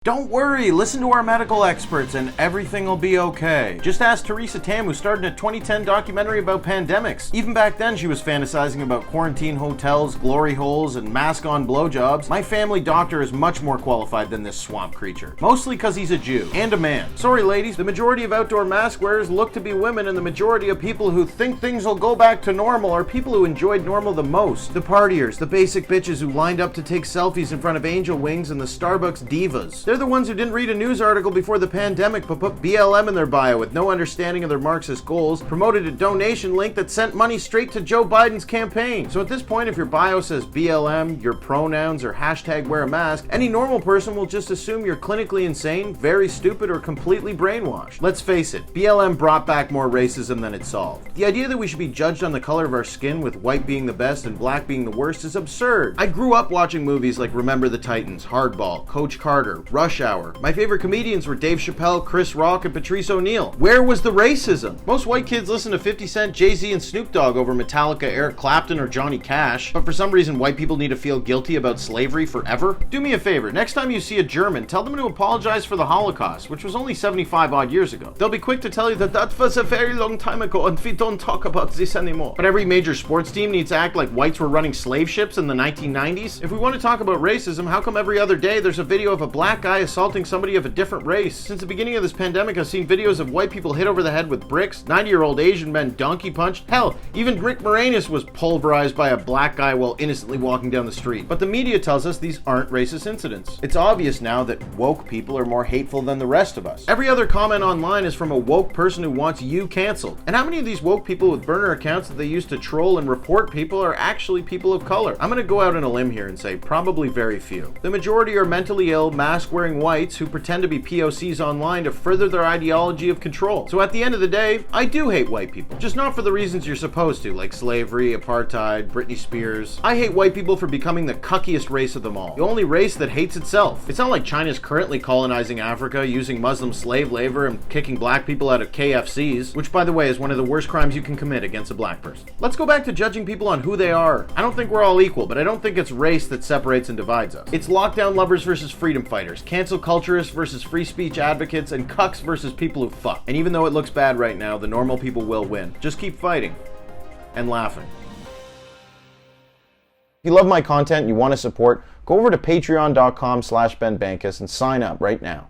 Don't worry, listen to our medical experts and everything will be okay. Just ask Theresa Tam, who starred in a 2010 documentary about pandemics. Even back then she was fantasizing about quarantine hotels, glory holes, and mask-on blowjobs. My family doctor is much more qualified than this swamp creature. Mostly because he's a Jew. And a man. Sorry ladies, the majority of outdoor mask wearers look to be women, and the majority of people who think things will go back to normal are people who enjoyed normal the most. The partiers, the basic bitches who lined up to take selfies in front of angel wings, and the Starbucks divas. They're the ones who didn't read a news article before the pandemic but put BLM in their bio with no understanding of their Marxist goals, promoted a donation link that sent money straight to Joe Biden's campaign. So at this point, if your bio says BLM, your pronouns, or hashtag wear a mask, any normal person will just assume you're clinically insane, very stupid, or completely brainwashed. Let's face it, BLM brought back more racism than it solved. The idea that we should be judged on the color of our skin, with white being the best and black being the worst, is absurd. I grew up watching movies like Remember the Titans, Hardball, Coach Carter, Rush Hour. My favorite comedians were Dave Chappelle, Chris Rock, and Patrice O'Neal. Where was the racism? Most white kids listen to 50 Cent, Jay-Z, and Snoop Dogg over Metallica, Eric Clapton, or Johnny Cash. But for some reason, white people need to feel guilty about slavery forever? Do me a favor, next time you see a German, tell them to apologize for the Holocaust, which was only 75 odd years ago. They'll be quick to tell you that that was a very long time ago and we don't talk about this anymore. But every major sports team needs to act like whites were running slave ships in the 1990s? If we want to talk about racism, how come every other day there's a video of a black guy assaulting somebody of a different race? Since the beginning of this pandemic, I've seen videos of white people hit over the head with bricks, 90-year-old Asian men donkey punched. Hell, even Rick Moranis was pulverized by a black guy while innocently walking down the street. But the media tells us these aren't racist incidents. It's obvious now that woke people are more hateful than the rest of us. Every other comment online is from a woke person who wants you canceled. And how many of these woke people with burner accounts that they use to troll and report people are actually people of color? I'm gonna go out on a limb here and say probably very few. The majority are mentally ill, mask-wearing whites who pretend to be POCs online to further their ideology of control. So at the end of the day, I do hate white people. Just not for the reasons you're supposed to, like slavery, apartheid, Britney Spears. I hate white people for becoming the cuckiest race of them all. The only race that hates itself. It's not like China's currently colonizing Africa, using Muslim slave labor, and kicking black people out of KFCs, which by the way is one of the worst crimes you can commit against a black person. Let's go back to judging people on who they are. I don't think we're all equal, but I don't think it's race that separates and divides us. It's lockdown lovers versus freedom fighters, cancel culturists versus free speech advocates, and cucks versus people who fuck. And even though it looks bad right now, the normal people will win. Just keep fighting and laughing. If you love my content and you want to support, go over to patreon.com/Ben Bankas and sign up right now.